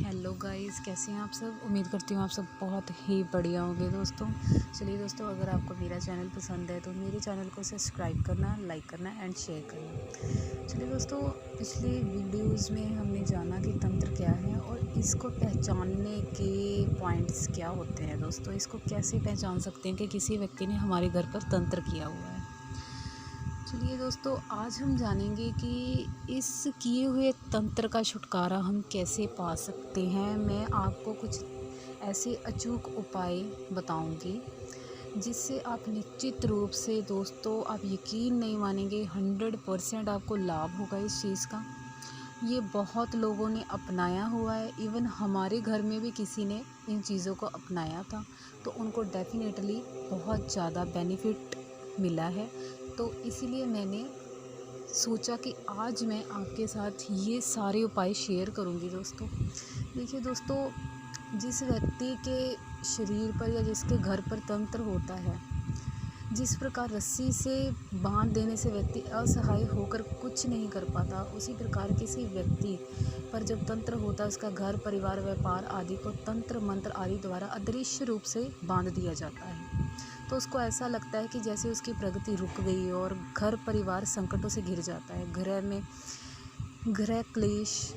Hello guys, कैसे हैं आप सब। उम्मीद करती हूँ आप सब बहुत ही बढ़िया होंगे दोस्तों। चलिए दोस्तों, अगर आपको मेरा चैनल पसंद है तो मेरे चैनल को सब्सक्राइब करना, लाइक करना एंड शेयर करना। चलिए दोस्तों, पिछली वीडियोस में हमने जाना कि तंत्र क्या है और इसको पहचानने के पॉइंट्स क्या होते हैं। दोस्तों, इसको कैसे पहचान सकते हैं कि किसी व्यक्ति ने हमारे घर पर तंत्र किया हुआ है। चलिए दोस्तों, आज हम जानेंगे कि इस किए हुए तंत्र का छुटकारा हम कैसे पा सकते हैं। मैं आपको कुछ ऐसे अचूक उपाय बताऊंगी जिससे आप निश्चित रूप से दोस्तों, आप यकीन नहीं मानेंगे, 100% आपको लाभ होगा इस चीज़ का। ये बहुत लोगों ने अपनाया हुआ है, इवन हमारे घर में भी किसी ने इन चीज़ों को अपनाया था तो उनको डेफिनेटली बहुत ज़्यादा बेनिफिट मिला है। तो इसीलिए मैंने सोचा कि आज मैं आपके साथ ये सारे उपाय शेयर करूंगी दोस्तों। देखिए दोस्तों, जिस व्यक्ति के शरीर पर या जिसके घर पर तंत्र होता है, जिस प्रकार रस्सी से बांध देने से व्यक्ति असहाय होकर कुछ नहीं कर पाता, उसी प्रकार किसी व्यक्ति पर जब तंत्र होता है, उसका घर, परिवार, व्यापार आदि को तंत्र मंत्र आदि द्वारा अदृश्य रूप से बांध दिया जाता है। तो उसको ऐसा लगता है कि जैसे उसकी प्रगति रुक गई और घर परिवार संकटों से घिर जाता है। गृह क्लेश,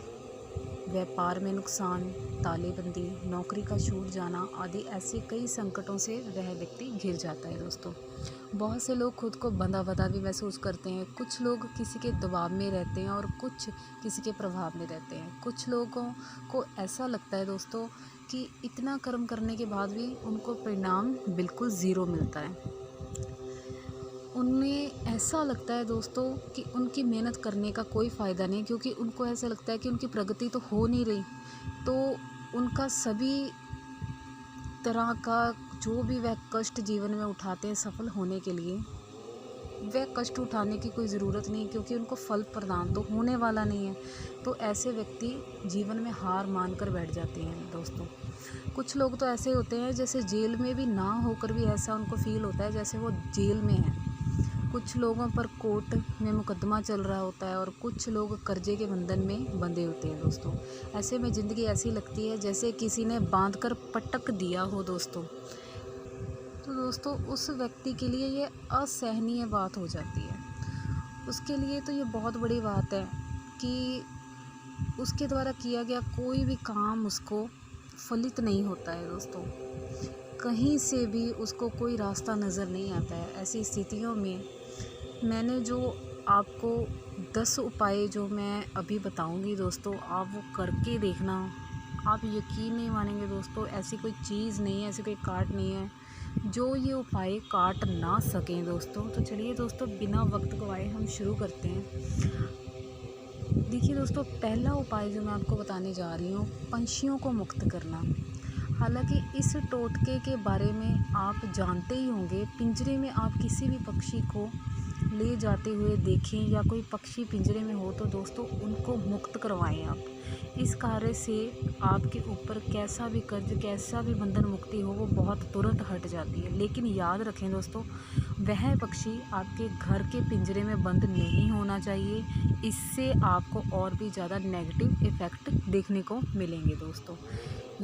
व्यापार में नुकसान, तालेबंदी, नौकरी का छूट जाना आदि ऐसे कई संकटों से वह व्यक्ति घिर जाता है दोस्तों। बहुत से लोग खुद को बंधा भी महसूस करते हैं। कुछ लोग किसी के दबाव में रहते हैं और कुछ किसी के प्रभाव में रहते हैं। कुछ लोगों को ऐसा लगता है दोस्तों कि इतना कर्म करने के बाद भी उनको परिणाम बिल्कुल ज़ीरो मिलता है। उन्हें ऐसा लगता है दोस्तों कि उनकी मेहनत करने का कोई फ़ायदा नहीं, क्योंकि उनको ऐसा लगता है कि उनकी प्रगति तो हो नहीं रही। तो उनका सभी तरह का जो भी वह कष्ट जीवन में उठाते हैं सफल होने के लिए, वह कष्ट उठाने की कोई ज़रूरत नहीं, क्योंकि उनको फल प्रदान तो होने वाला नहीं है। तो ऐसे व्यक्ति जीवन में हार मान कर बैठ जाते हैं दोस्तों। कुछ लोग तो ऐसे होते हैं जैसे जेल में भी ना होकर भी ऐसा उनको फील होता है जैसे वो जेल में है। कुछ लोगों पर कोर्ट में मुकदमा चल रहा होता है और कुछ लोग कर्जे के बंधन में बंधे होते हैं दोस्तों। ऐसे में ज़िंदगी ऐसी लगती है जैसे किसी ने बांधकर पटक दिया हो दोस्तों। तो दोस्तों, उस व्यक्ति के लिए ये असहनीय बात हो जाती है। उसके लिए तो ये बहुत बड़ी बात है कि उसके द्वारा किया गया कोई भी काम उसको फलित नहीं होता है दोस्तों। कहीं से भी उसको कोई रास्ता नज़र नहीं आता है। ऐसी स्थितियों में मैंने जो आपको 10 उपाय जो मैं अभी बताऊंगी दोस्तों, आप वो करके देखना। आप यकीन नहीं मानेंगे दोस्तों, ऐसी कोई चीज़ नहीं है, ऐसी कोई काट नहीं है जो ये उपाय काट ना सकें दोस्तों। तो चलिए दोस्तों, बिना वक्त गवाए हम शुरू करते हैं। देखिए दोस्तों, पहला उपाय जो मैं आपको बताने जा रही हूँ, पंछियों को मुक्त करना। हालांकि इस टोटके के बारे में आप जानते ही होंगे। पिंजरे में आप किसी भी पक्षी को ले जाते हुए देखें या कोई पक्षी पिंजरे में हो तो दोस्तों उनको मुक्त करवाएं आप। इस कार्य से आपके ऊपर कैसा भी कर्ज, कैसा भी बंधन मुक्ति हो, वो बहुत तुरंत हट जाती है। लेकिन याद रखें दोस्तों, वह पक्षी आपके घर के पिंजरे में बंद नहीं होना चाहिए। इससे आपको और भी ज़्यादा नेगेटिव इफ़ेक्ट देखने को मिलेंगे दोस्तों।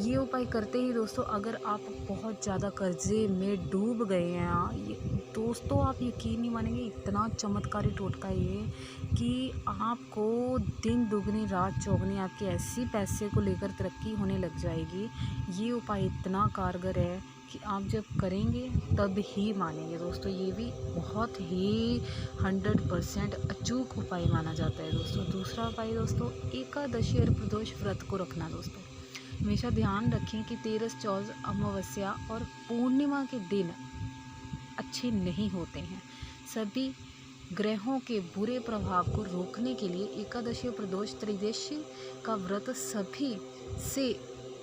ये उपाय करते ही दोस्तों, अगर आप बहुत ज़्यादा कर्जे में डूब गए हैं दोस्तों, आप यकीन नहीं मानेंगे, इतना चमत्कारी टोटका ये कि आपको दिन दुगनी रात चौगनी आपकी ऐसी पैसे को लेकर तरक्की होने लग जाएगी। ये उपाय इतना कारगर है कि आप जब करेंगे तब ही मानेंगे दोस्तों। ये भी बहुत ही 100% अचूक उपाय माना जाता है दोस्तों। दूसरा उपाय दोस्तों, एकादशी और प्रदोष व्रत को रखना दोस्तों। हमेशा ध्यान रखें कि तेरस, चौथ, अमावस्या और पूर्णिमा के दिन अच्छे नहीं होते हैं। सभी ग्रहों के बुरे प्रभाव को रोकने के लिए एकादशी और प्रदोष त्रयोदशी का व्रत सभी से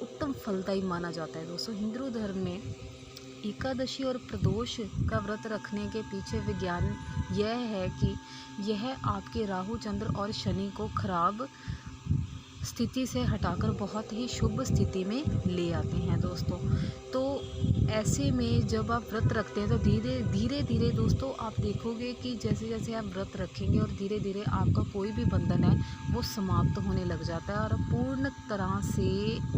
उत्तम फलदायी माना जाता है दोस्तों। हिंदू धर्म में एकादशी और प्रदोष का व्रत रखने के पीछे विज्ञान यह है कि यह आपके राहु, चंद्र और शनि को खराब स्थिति से हटाकर बहुत ही शुभ स्थिति में ले आते हैं दोस्तों। तो ऐसे में जब आप व्रत रखते हैं तो धीरे धीरे धीरे दोस्तों आप देखोगे कि जैसे जैसे आप व्रत रखेंगे और धीरे धीरे आपका कोई भी बंधन है वो समाप्त होने लग जाता है और आप पूर्ण तरह से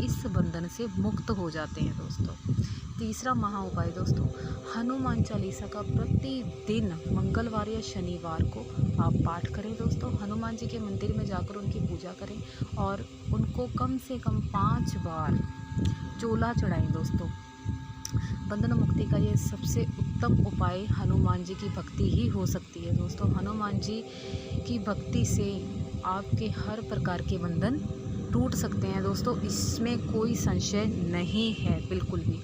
इस बंधन से मुक्त हो जाते हैं दोस्तों। तीसरा महा उपाय दोस्तों, हनुमान चालीसा का प्रतिदिन मंगलवार या शनिवार को आप पाठ करें दोस्तों। हनुमान जी के मंदिर में जाकर उनकी पूजा करें और उनको कम से कम 5 बार चोला चढ़ाएं दोस्तों। बंधन मुक्ति का ये सबसे उत्तम उपाय हनुमान जी की भक्ति ही हो सकती है दोस्तों। हनुमान जी की भक्ति से आपके हर प्रकार के बंधन टूट सकते हैं दोस्तों, इसमें कोई संशय नहीं है बिल्कुल भी।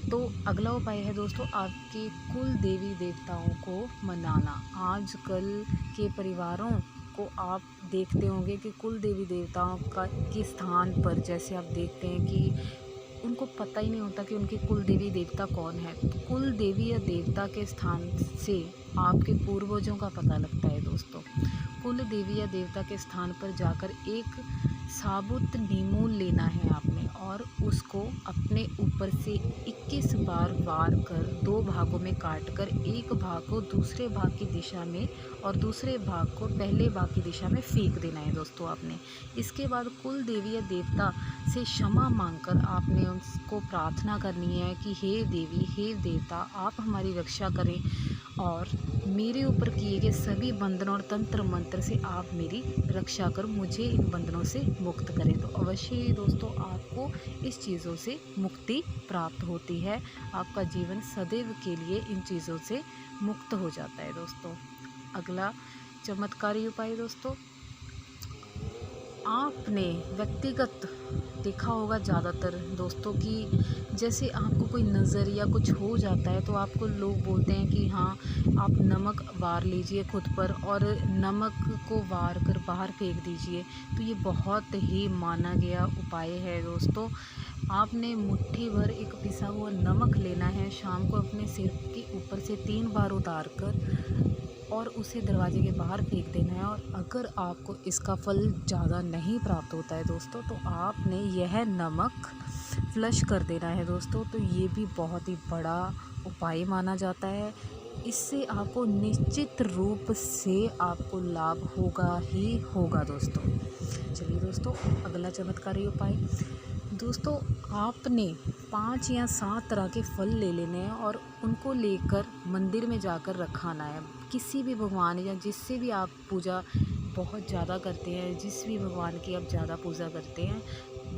तो अगला उपाय है दोस्तों, आपके कुल देवी देवताओं को मनाना। आजकल के परिवारों को आप देखते होंगे कि कुल देवी देवताओं के स्थान पर जैसे आप देखते हैं कि उनको पता ही नहीं होता कि उनकी कुल देवी देवता कौन है। तो कुल देवी या देवता के स्थान से आपके पूर्वजों का पता लगता है दोस्तों। कुल देवी या देवता के स्थान पर जाकर एक साबुत नींबू लेना है आपने और उसको अपने ऊपर से 21 बार वार कर 2 भागों में काट कर एक भाग को दूसरे भाग की दिशा में और दूसरे भाग को पहले भाग की दिशा में फेंक देना है दोस्तों आपने। इसके बाद कुल देवी या देवता से क्षमा मांगकर आपने उसको प्रार्थना करनी है कि हे देवी हे देवता आप हमारी रक्षा करें और मेरे ऊपर किए गए सभी बंधन और तंत्र मंत्र से आप मेरी रक्षा कर मुझे इन बंधनों से मुक्त करें। तो अवश्य ही दोस्तों आपको इस चीज़ों से मुक्ति प्राप्त होती है, आपका जीवन सदैव के लिए इन चीज़ों से मुक्त हो जाता है दोस्तों। अगला चमत्कारी उपाय दोस्तों, आपने व्यक्तिगत देखा होगा ज़्यादातर दोस्तों कि जैसे आपको कोई नज़र या कुछ हो जाता है तो आपको लोग बोलते हैं कि हाँ आप नमक वार लीजिए खुद पर और नमक को वार कर बाहर फेंक दीजिए। तो ये बहुत ही माना गया उपाय है दोस्तों। आपने मुट्ठी भर एक पिसा हुआ नमक लेना है, शाम को अपने सिर के ऊपर से 3 बार उतार कर और उसे दरवाजे के बाहर फेंक देना है। और अगर आपको इसका फल ज़्यादा नहीं प्राप्त होता है दोस्तों तो आपने यह नमक फ्लश कर देना है दोस्तों। तो ये भी बहुत ही बड़ा उपाय माना जाता है, इससे आपको निश्चित रूप से आपको लाभ होगा ही होगा दोस्तों। चलिए दोस्तों अगला चमत्कारी उपाय दोस्तों, आपने 5 या 7 तरह के फल ले लेने हैं और उनको लेकर मंदिर में जाकर रखाना है। किसी भी भगवान या जिससे भी आप पूजा बहुत ज़्यादा करते हैं, जिस भी भगवान की आप ज़्यादा पूजा करते हैं,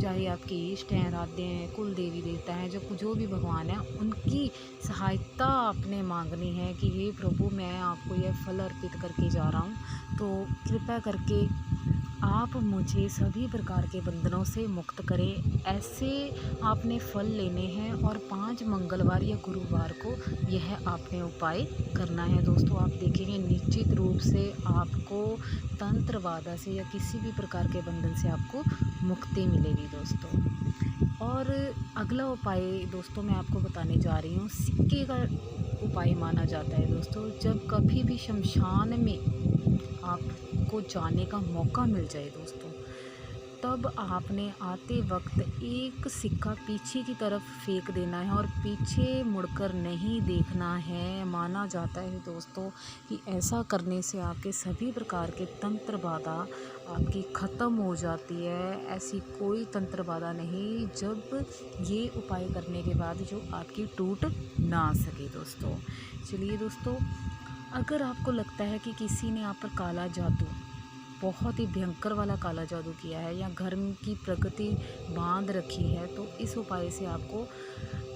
चाहे आपके इष्ट हैं, आराध्य हैं, कुल देवी देवता हैं, जो भी भगवान हैं, उनकी सहायता आपने मांगनी है कि हे प्रभु मैं आपको यह फल अर्पित करके जा रहा हूँ, तो कृपया करके आप मुझे सभी प्रकार के बंधनों से मुक्त करें। ऐसे आपने फल लेने हैं और 5 मंगलवार या गुरुवार को यह आपने उपाय करना है दोस्तों। आप देखेंगे निश्चित रूप से आपको तंत्र बाधा से या किसी भी प्रकार के बंधन से आपको मुक्ति मिलेगी दोस्तों। और अगला उपाय दोस्तों मैं आपको बताने जा रही हूँ, सिक्के का उपाय माना जाता है दोस्तों। जब कभी भी शमशान में आपको जाने का मौका मिल जाए दोस्तों, तब आपने आते वक्त एक सिक्का पीछे की तरफ फेंक देना है और पीछे मुड़कर नहीं देखना है। माना जाता है दोस्तों कि ऐसा करने से आपके सभी प्रकार के तंत्र बाधा आपकी ख़त्म हो जाती है। ऐसी कोई तंत्र बाधा नहीं जब ये उपाय करने के बाद जो आपकी टूट ना सके दोस्तों। चलिए दोस्तों, अगर आपको लगता है कि किसी ने आप पर काला जादू, बहुत ही भयंकर वाला काला जादू किया है या घर की प्रगति बांध रखी है, तो इस उपाय से आपको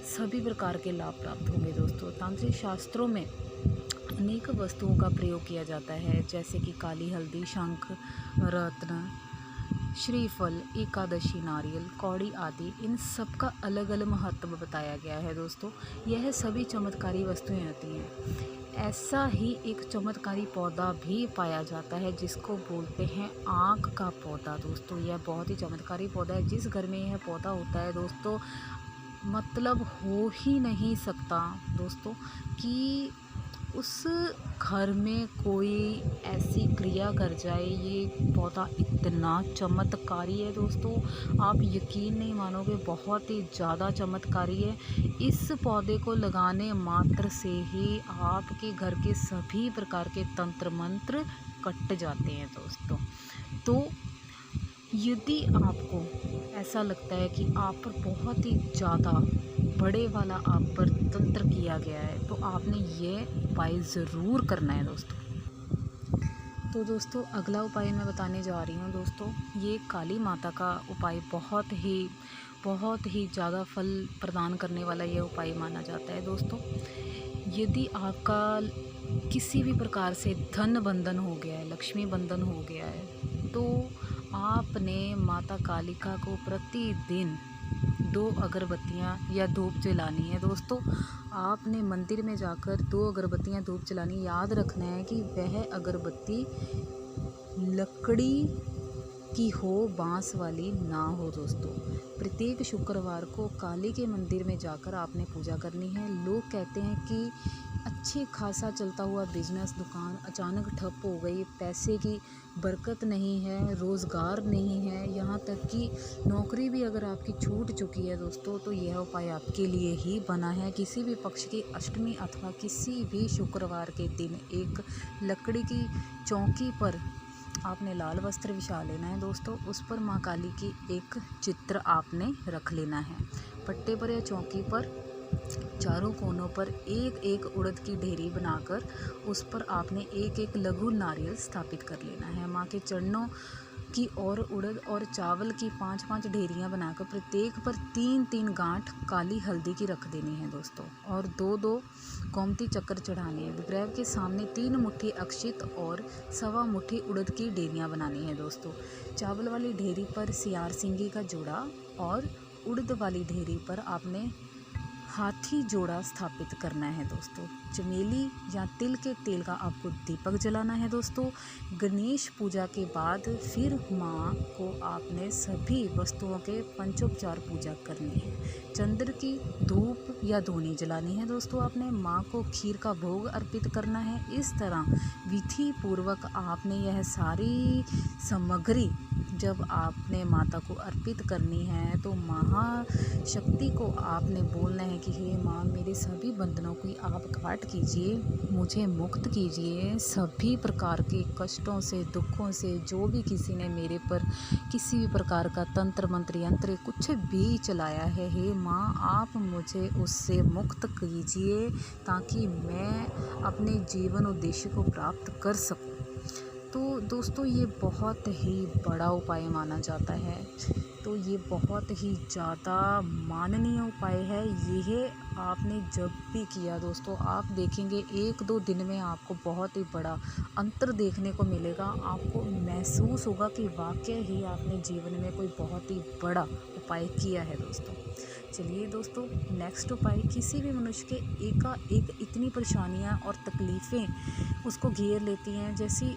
सभी प्रकार के लाभ प्राप्त होंगे दोस्तों। तांत्रिक शास्त्रों में अनेक वस्तुओं का प्रयोग किया जाता है, जैसे कि काली हल्दी, शंख, रत्न, श्रीफल, एकादशी नारियल, कौड़ी आदि, इन सब का अलग अलग महत्व बताया गया है दोस्तों। यह सभी चमत्कारी वस्तुएं होती हैं। ऐसा ही एक चमत्कारी पौधा भी पाया जाता है जिसको बोलते हैं आँख का पौधा दोस्तों। यह बहुत ही चमत्कारी पौधा है। जिस घर में यह पौधा होता है दोस्तों, मतलब हो ही नहीं सकता दोस्तों कि उस घर में कोई ऐसी क्रिया कर जाए। ये पौधा इतना चमत्कारी है दोस्तों, आप यकीन नहीं मानोगे, बहुत ही ज़्यादा चमत्कारी है। इस पौधे को लगाने मात्र से ही आपके घर के सभी प्रकार के तंत्र मंत्र कट जाते हैं दोस्तों। तो यदि आपको ऐसा लगता है कि आप पर बहुत ही ज़्यादा बड़े वाला आप पर तंत्र किया गया है, तो आपने ये उपाय ज़रूर करना है दोस्तों। तो दोस्तों अगला उपाय मैं बताने जा रही हूँ दोस्तों। ये काली माता का उपाय बहुत ही ज़्यादा फल प्रदान करने वाला ये उपाय माना जाता है दोस्तों। यदि आपका किसी भी प्रकार से धन बंधन हो गया है, लक्ष्मी बंधन हो गया है, तो आपने माता कालिका को प्रतिदिन 2 अगरबत्तियाँ या धूप जलानी है दोस्तों। आपने मंदिर में जाकर 2 अगरबत्तियाँ धूप जलानी। याद रखना है कि वह अगरबत्ती लकड़ी की हो, बांस वाली ना हो दोस्तों। प्रत्येक शुक्रवार को काली के मंदिर में जाकर आपने पूजा करनी है। लोग कहते हैं कि अच्छे खासा चलता हुआ बिजनेस, दुकान अचानक ठप हो गई, पैसे की बरकत नहीं है, रोज़गार नहीं है, यहाँ तक कि नौकरी भी अगर आपकी छूट चुकी है दोस्तों, तो यह उपाय आपके लिए ही बना है। किसी भी पक्ष की अष्टमी अथवा किसी भी शुक्रवार के दिन एक लकड़ी की चौकी पर आपने लाल वस्त्र बिछा लेना है दोस्तों। उस पर माँ काली की एक चित्र आपने रख लेना है। पट्टे पर या चौकी पर चारों कोनों पर एक एक उड़द की ढेरी बनाकर उस पर आपने एक एक लघु नारियल स्थापित कर लेना है। माँ के चरणों की और उड़द और चावल की 5-5 ढेरियाँ बनाकर प्रत्येक पर 3-3 गांठ काली हल्दी की रख देनी है दोस्तों, और 2-2 गोमती चक्कर चढ़ाने हैं। विग्रह के सामने 3 मुट्ठी अक्षित और 1.25 मुट्ठी उड़द की ढेरियाँ बनानी है दोस्तों। चावल वाली ढेरी पर सियार सिंगी का जोड़ा और उड़द वाली ढेरी पर आपने हाथी जोड़ा स्थापित करना है दोस्तों। चमेली या तिल के तेल का आपको दीपक जलाना है दोस्तों। गणेश पूजा के बाद फिर माँ को आपने सभी वस्तुओं के पंचोपचार पूजा करनी है। चंद्र की धूप या धूनी जलानी है दोस्तों। आपने माँ को खीर का भोग अर्पित करना है। इस तरह विधि पूर्वक आपने यह सारी सामग्री जब आपने माता को अर्पित करनी है, तो महाशक्ति को आपने बोलना है कि हे माँ, मेरे सभी बंधनों को आप काट कीजिए, मुझे मुक्त कीजिए सभी प्रकार के कष्टों से, दुखों से। जो भी किसी ने मेरे पर किसी भी प्रकार का तंत्र मंत्र यंत्र कुछ भी चलाया है, हे माँ आप मुझे उससे मुक्त कीजिए, ताकि मैं अपने जीवन उद्देश्य को प्राप्त कर सकूं। तो दोस्तों ये बहुत ही बड़ा उपाय माना जाता है, तो ये बहुत ही ज़्यादा माननीय उपाय है। यह आपने जब भी किया दोस्तों, आप देखेंगे 1-2 दिन में आपको बहुत ही बड़ा अंतर देखने को मिलेगा। आपको महसूस होगा कि वाकई ही आपने जीवन में कोई बहुत ही बड़ा उपाय किया है दोस्तों। चलिए दोस्तों, नेक्स्ट उपाय, किसी भी मनुष्य के एकाएक इतनी परेशानियां और तकलीफ़ें उसको घेर लेती हैं, जैसी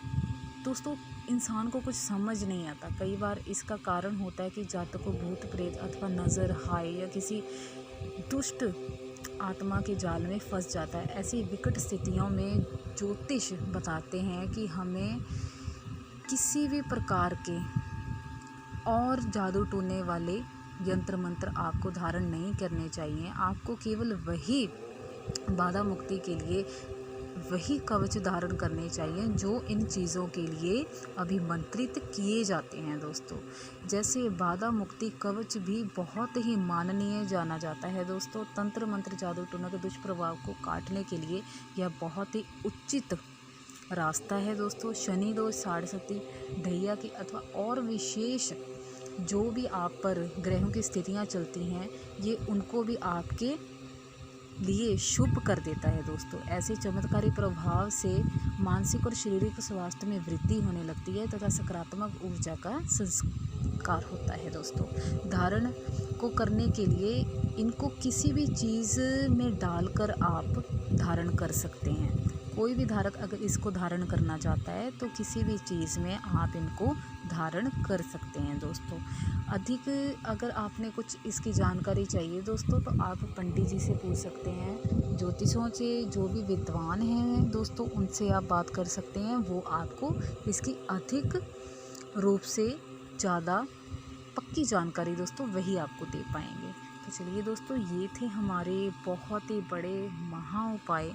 दोस्तों इंसान को कुछ समझ नहीं आता। कई बार इसका कारण होता है कि जातक को भूत प्रेत अथवा नज़र, हाय या किसी दुष्ट आत्मा के जाल में फंस जाता है। ऐसी विकट स्थितियों में ज्योतिष बताते हैं कि हमें किसी भी प्रकार के और जादू टोने वाले यंत्र मंत्र आपको धारण नहीं करने चाहिए। आपको केवल वही बाधा मुक्ति के लिए वही कवच धारण करने चाहिए जो इन चीज़ों के लिए अभिमंत्रित किए जाते हैं दोस्तों। जैसे बाधा मुक्ति कवच भी बहुत ही माननीय जाना जाता है दोस्तों। तंत्र मंत्र जादू टोना के दुष्प्रभाव को काटने के लिए यह बहुत ही उचित रास्ता है दोस्तों। शनि दोष, साढ़े सती, ढैया की अथवा और विशेष जो भी आप पर ग्रहों की स्थितियाँ चलती हैं, ये उनको भी आपके लिए शुभ कर देता है दोस्तों। ऐसे चमत्कारी प्रभाव से मानसिक और शारीरिक स्वास्थ्य में वृद्धि होने लगती है तथा सकारात्मक ऊर्जा का संस्कार होता है दोस्तों। धारण को करने के लिए इनको किसी भी चीज़ में डालकर आप धारण कर सकते हैं। कोई भी धारक अगर इसको धारण करना चाहता है तो किसी भी चीज़ में आप इनको धारण कर सकते हैं दोस्तों। अधिक अगर आपने कुछ इसकी जानकारी चाहिए दोस्तों तो आप पंडित जी से पूछ सकते हैं। ज्योतिषों से जो भी विद्वान हैं दोस्तों उनसे आप बात कर सकते हैं, वो आपको इसकी अधिक रूप से ज़्यादा पक्की जानकारी दोस्तों वही आपको दे पाएंगे। तो चलिए दोस्तों, ये थे हमारे बहुत ही बड़े महा उपाय।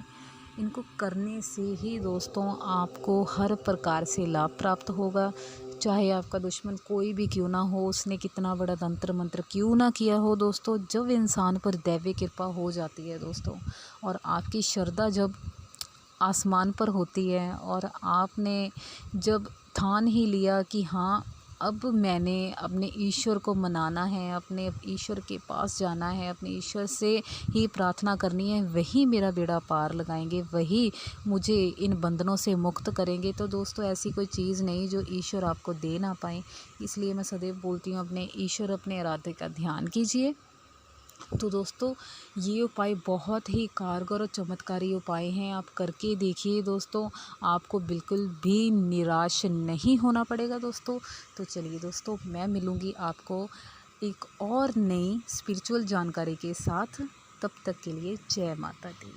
इनको करने से ही दोस्तों आपको हर प्रकार से लाभ प्राप्त होगा। चाहे आपका दुश्मन कोई भी क्यों ना हो, उसने कितना बड़ा तंत्र मंत्र क्यों ना किया हो दोस्तों, जब इंसान पर दैवीय कृपा हो जाती है दोस्तों और आपकी श्रद्धा जब आसमान पर होती है और आपने जब ठान ही लिया कि हाँ अब मैंने अपने ईश्वर को मनाना है, अपने ईश्वर के पास जाना है, अपने ईश्वर से ही प्रार्थना करनी है, वही मेरा बेड़ा पार लगाएंगे, वही मुझे इन बंधनों से मुक्त करेंगे। तो दोस्तों ऐसी कोई चीज़ नहीं जो ईश्वर आपको दे ना पाए। इसलिए मैं सदैव बोलती हूँ अपने ईश्वर, अपने आराध्य का ध्यान कीजिए। तो दोस्तों ये उपाय बहुत ही कारगर और चमत्कारी उपाय हैं, आप करके देखिए दोस्तों, आपको बिल्कुल भी निराश नहीं होना पड़ेगा दोस्तों। तो चलिए दोस्तों, मैं मिलूँगी आपको एक और नई स्पिरिचुअल जानकारी के साथ। तब तक के लिए जय माता दी।